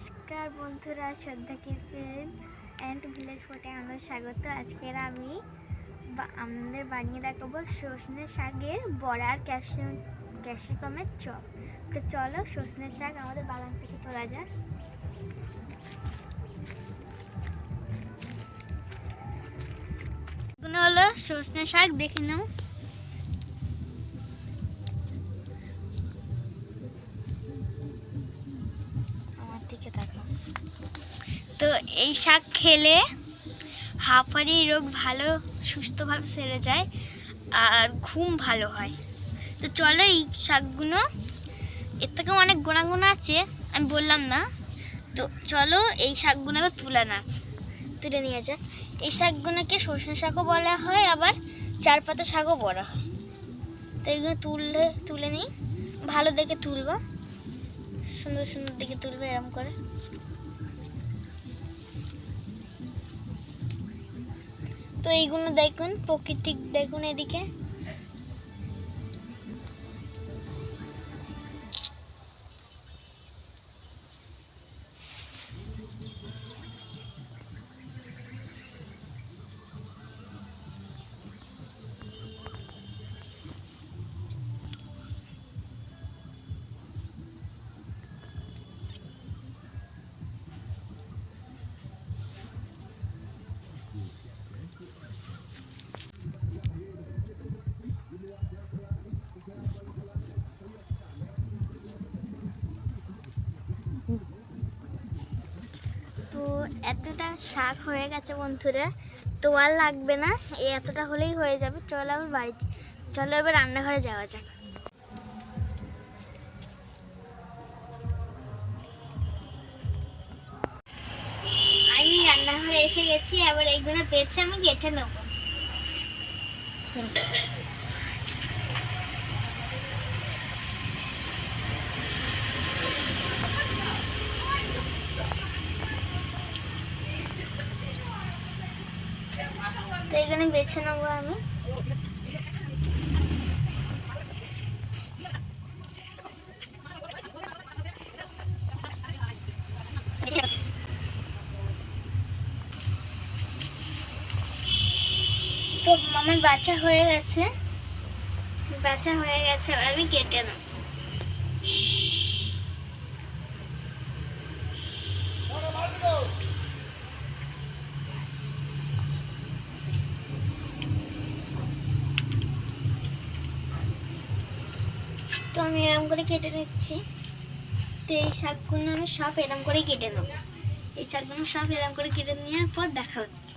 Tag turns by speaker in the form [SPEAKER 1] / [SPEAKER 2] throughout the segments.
[SPEAKER 1] নমস্কার বন্ধুরা, শ্রদ্ধা কিচেন অ্যান্ড ভিলেজ ফুডে আমাদের স্বাগত। আজকের আমি আমাদের বানিয়ে দেখাবো সজনে শাকের বড়া আর ক্যাপসিকামের চপ। তো চলো সজনে শাক আমাদের বাগান থেকে তোলা যাক। এগুলো হলো সজনে শাক, দেখে নাও। তো এই শাক খেলে হাঁপানি রোগ ভালো সুস্থভাবে সেরে যায় আর ঘুম ভালো হয়। তো চলো এই শাকগুলো, এর থেকেও অনেক গুণাগুণ আছে, আমি বললাম না। তো চলো এই শাকগুলো তুলে নিয়ে যাক। এই শাকগুলোকে সজনে শাকও বলা হয়, আবার চার পাতা শাকও বলা হয়। তো এগুলো তুলে নিই, ভালো দেখে তুলবা, সুন্দর সুন্দর দেখে তুলবে এরকম করে। তো এইগুলো দেখুন, প্রকৃতিক দেখুন এদিকে। তো এতটা শাক হয়ে গেছে বন্ধুরা, তো আর লাগবে না, এই এতটা হলেই হয়ে যাবে। চলো এবার রান্নাঘরে যাওয়া যাক। আমি রান্নাঘরে এসে গেছি, এবার এইগুলো বেছে আমি কেটে নেবো। তো এখানে বেছে নেবো আমি। তো আমার বাছা হয়ে গেছে, এবার আমি কেটে নেব। তো আমি এরকম করে কেটে নিচ্ছি। তো এই শাকগুলো আমি সব এরকম করে কেটে নেব। এই শাকগুলো সব এরকম করে কেটে নেওয়ার পর দেখা হচ্ছে।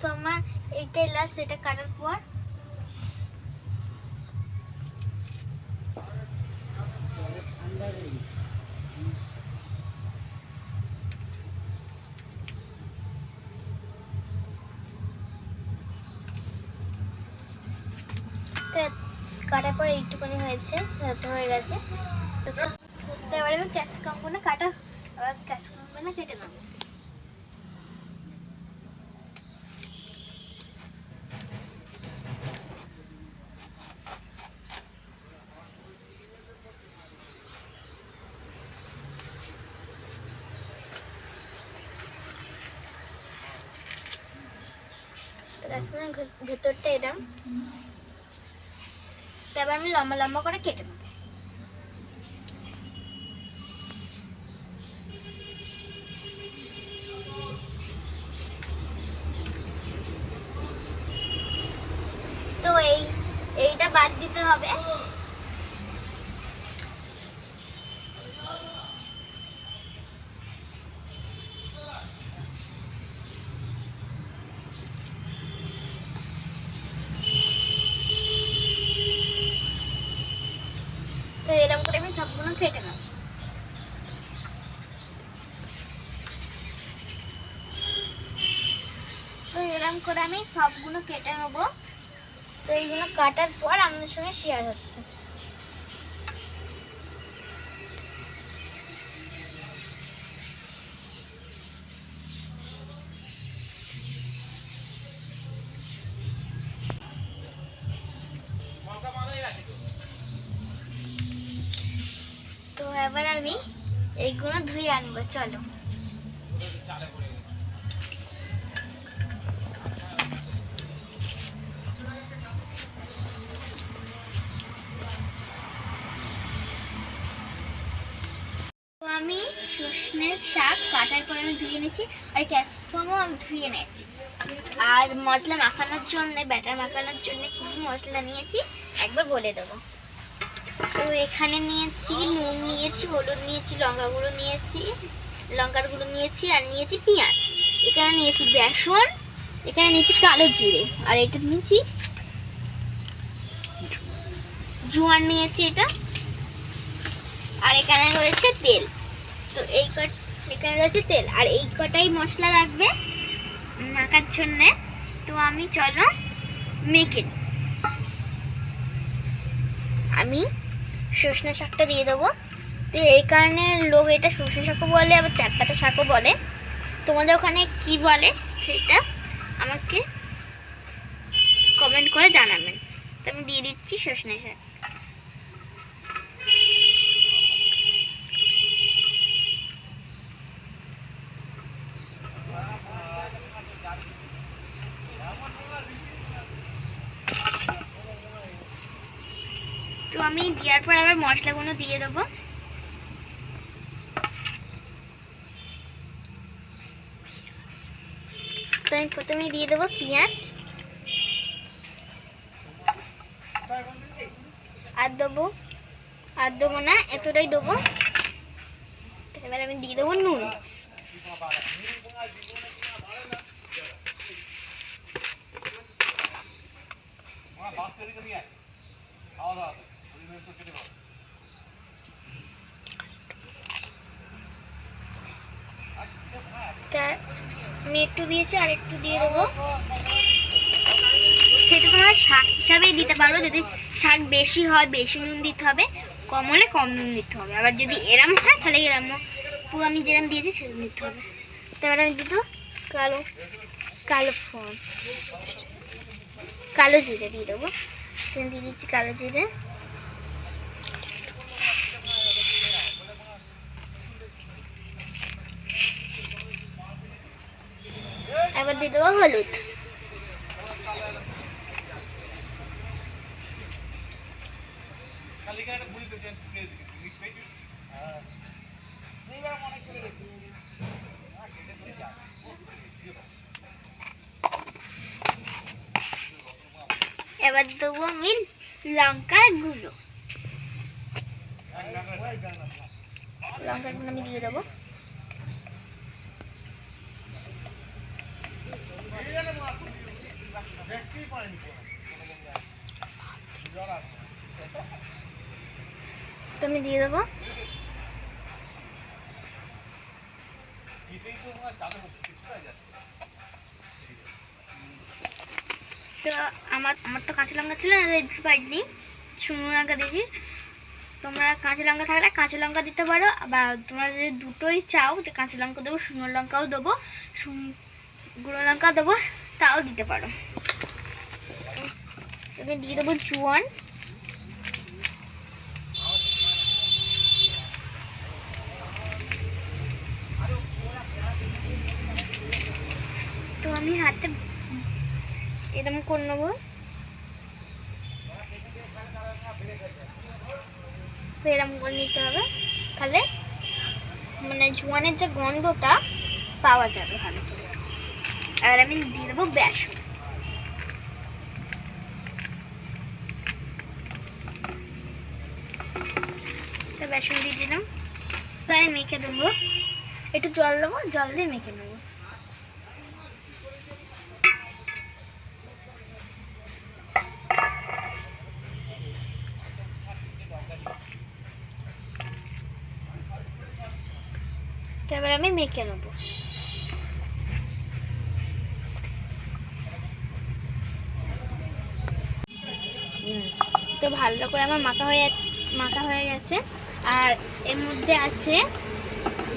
[SPEAKER 1] তো আমার এইটাই লাস্ট, এটা কাটার পর কাটার পর এইটুকুনি হয়েছে, হয়ে গেছে। তো এবার আমি ক্যাপসিকামগুলো কেটে নেবো। ভেতরটা এরম, তারপর আমি লম্বা লম্বা করে কেটে নেব। তো এইটা বাদ দিতে হবে। এখন ফেটে নেব। তো এরকম করে আমি সবগুলো কেটে নেব। তো এইগুলো কাটার পর আপনাদের সঙ্গে শেয়ার হচ্ছে। তো এবার আমি এইগুলো ধুয়ে আনবো, চলো। তো আমি সজনের শাক কাটার পরে আমি ধুয়ে নিয়েছি, আর ক্যাপসিকামও আমি ধুয়ে নিয়েছি। আর মশলা মাখানোর জন্য, ব্যাটার মাখানোর জন্য কী কী মশলা নিয়েছি একবার বলে দেবো। তো এখানে নিয়েছি নুন, নিয়েছি হলুদ, নিয়েছি লঙ্কার গুঁড়ো নিয়েছি, আর নিয়েছি পেঁয়াজ। এখানে নিয়েছি বেসন, এখানে নিয়েছি কালো জিরে, আর এটা নিয়েছি জোয়ান নিয়েছি এটা, আর এখানে রয়েছে তেল। তো এখানে রয়েছে তেল, আর এই কটাই মশলা লাগবে মাখার জন্যে। তো আমি চলো মেখে নিই। আমি সজনে শাকটা দিয়ে দেবো। তো এই কারণে লোক এটা সজনে শাকও বলে, আবার চারপাতা শাকও বলে। তোমাদের ওখানে কি বলে সেটা আমাকে কমেন্ট করে জানাবেন। তো আমি দিয়ে দিচ্ছি সজনে শাক। তো আমি দেওয়ার পর আবার মশলাগুলো দিয়ে দেবো। তো আমি প্রথমে দিয়ে দেবো পেঁয়াজ, আর দেবো না, এতটাই দেবো। এবার আমি দিয়ে দেবো নুন। আমি একটু দিয়েছি, আর একটু দিয়ে দেবো। সেটা তোমরা শাক হিসাবেই দিতে পারো। যদি শাক বেশি হয় বেশি নুন দিতে হবে, কম হলে কম নুন দিতে হবে। আবার যদি এরম হয় তাহলে এরমও পুরো আমি যেরকম দিয়েছি সেরকম দিতে হবে। তো এবার আমি দিতে কালো জিরে দিয়ে দেবো। দিয়ে দিচ্ছি কালো জিরে। এবার দিয়ে দেবো হলুদ। এবার দেবো আমি লঙ্কার গুঁড়ো। আমি দিয়ে দেবো। তো আমি দিয়ে দেবো। তো আমার তো কাঁচা লঙ্কা ছিল না, দিতে পারিনি, শুকনো লঙ্কা দিয়েছি। তোমরা কাঁচা লঙ্কা থাকলে কাঁচা লঙ্কা দিতে পারো, বা তোমরা যদি দুটোই চাও যে কাঁচা লঙ্কা দেবো, শুকনো লঙ্কাও দেবো, গুঁড়ো লঙ্কা দেবো, তাও দিতে পারো। আমি দিয়ে দেবো জোয়ান। তো আমি হাতে এরকম করে নেবো। এরকম করে নিতে হবে, তাহলে মানে জোয়ানের যে গন্ধটা পাওয়া যাবে ভালো করে। আর আমি দিয়ে দেবো বেসন। তো বেসন দিয়ে দিলাম। তো আমি মেখে দেবো, একটু জল দেবো, জল দিয়ে মেখে নেবো। এবার আমি মেখে নেব। তো ভালো করে আমার মাখা হয়ে গেছে। আর এর মধ্যে আছে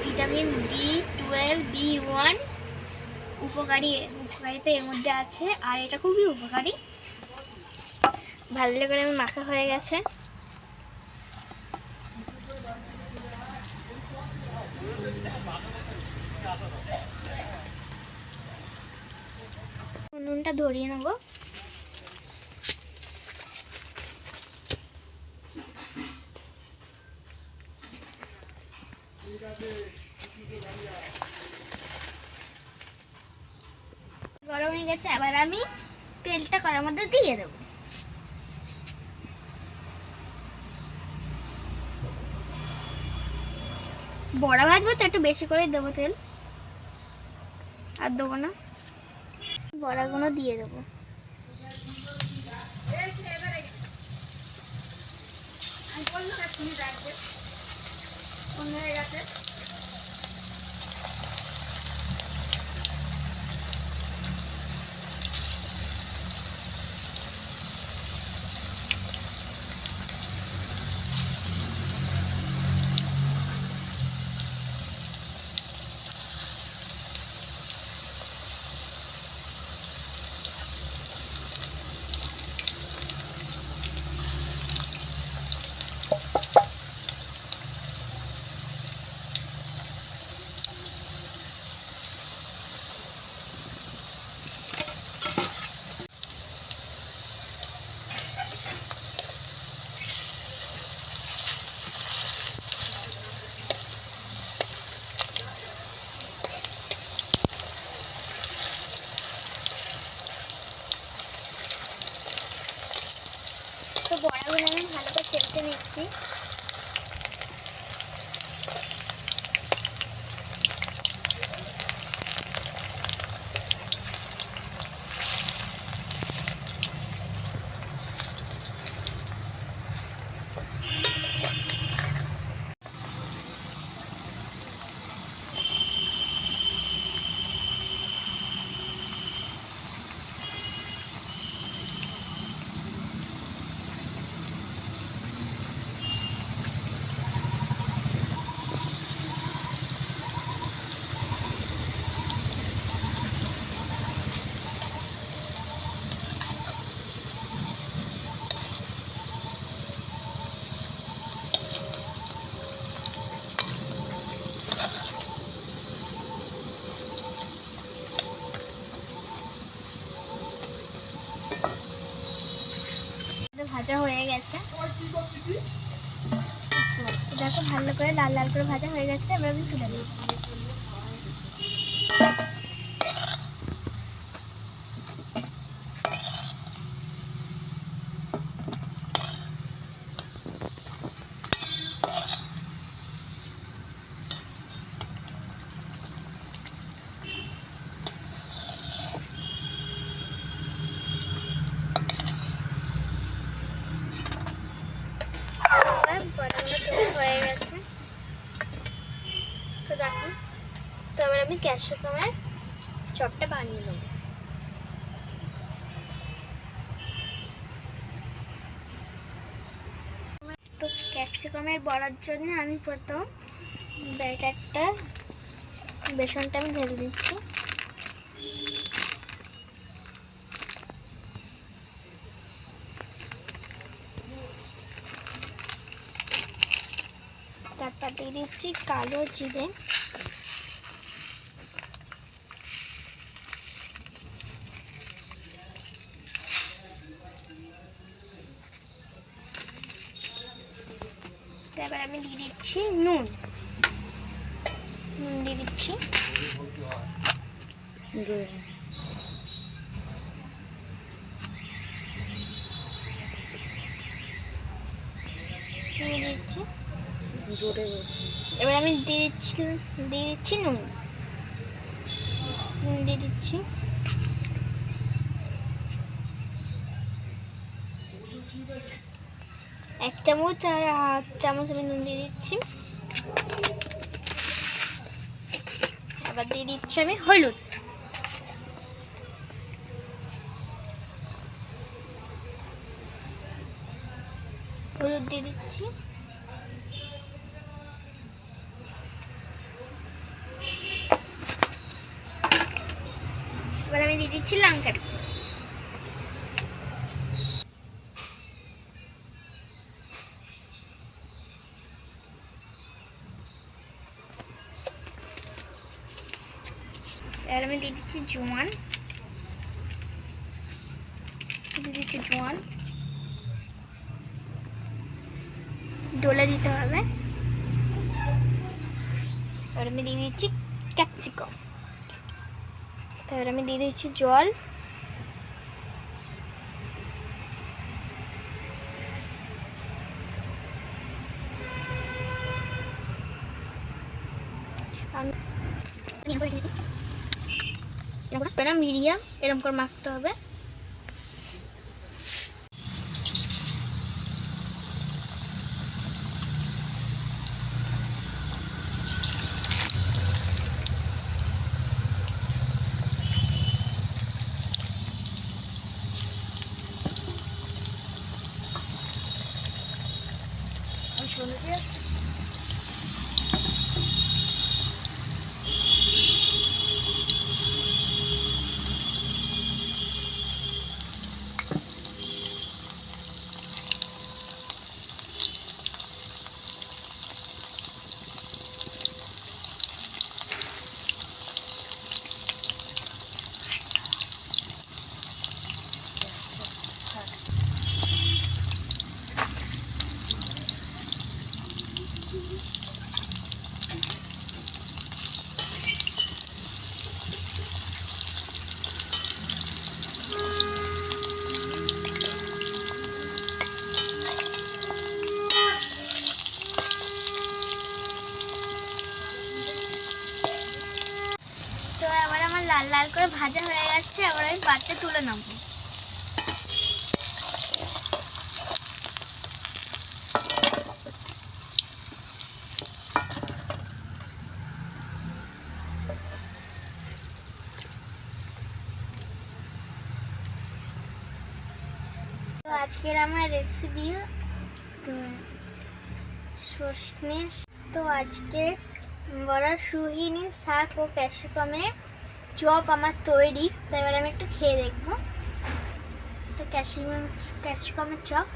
[SPEAKER 1] ভিটামিন B12 B1 উপকারিতা এর মধ্যে আছে, আর এটা খুবই উপকারী। ভালো করে আমি মাখা হয়ে গেছে। নুনটা ধরিয়ে নেব। গরম হয়ে গেছে, আবার আমি তেলটা কড়ার মধ্যে দিয়ে দেবো। বড়া ভাজবো তো একটু বেশি করে দেবো তেল, আর দেবো না। বড়াগুলো দিয়ে দেবো। তো বড়াগুলো আমি ভালো করে চেপে নিচ্ছি। ভাজা হয়ে গেছে, দেখো ভালো করে লাল লাল করে ভাজা হয়ে গেছে। এবার আমি তুলে দিই। হয়ে গেছে, তো দেখো। তো এবার আমি ক্যাপসিকামের চপটা বানিয়ে নেব। তো ক্যাপসিকামের বড়ার জন্য আমি প্রথম বেসনটা আমি ঢেলে দিচ্ছি। তারপর দিয়ে দিচ্ছি কালো জিরে, তারপর আমি দিয়ে দিচ্ছি নুন দিয়ে দিচ্ছি। এবার আমি দিয়ে দিচ্ছি নুন দিয়ে দিচ্ছি। এক চামচ আর হাফ চামচ আমি নুন দিয়ে দিচ্ছি। আবার দিয়ে দিচ্ছি আমি হলুদ। হলুদ দিয়ে দিচ্ছি। এবার আমি দিয়ে দিচ্ছি লঙ্কার গুঁড়ো। এবার আমি দিয়ে দিচ্ছি জোয়ান। ডলে দিতে হবে। এবার আমি দিয়ে দিচ্ছি ক্যাপসিকাম। এবার আমি দিয়ে দিচ্ছি জল। মিডিয়াম এরকম করে মাখতে হবে। তো এবার আমার লাল লাল করে ভাজা হয়ে যাচ্ছে। এবার আমি পাত্রে তুলে নেব। তো আজকের আমার রেসিপি সর্ষে। তো আজকে বড় সুহিনী শাক ও ক্যাপসিকামের চপ আমার তৈরি। তো এবার আমি একটু খেয়ে দেখব। তো ক্যাপসিকামের চপ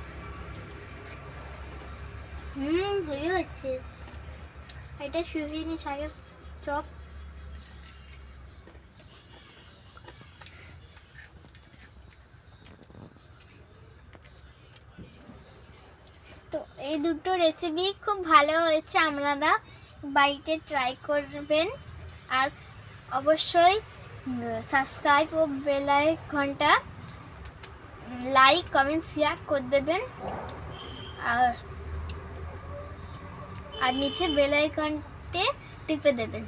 [SPEAKER 1] ভালো হচ্ছে। এটা সুহিনী শাকের চপ। তো এই দুটো রেসিপি খুব ভালো হয়েছে, আপনারা বাড়িতে ট্রাই করবেন। আর অবশ্যই সাবস্ক্রাইব ও বেল আইকনটা লাইক কমেন্ট শেয়ার করে দেবেন। আর নিচে বেল আইকনতে টিপে দেবেন।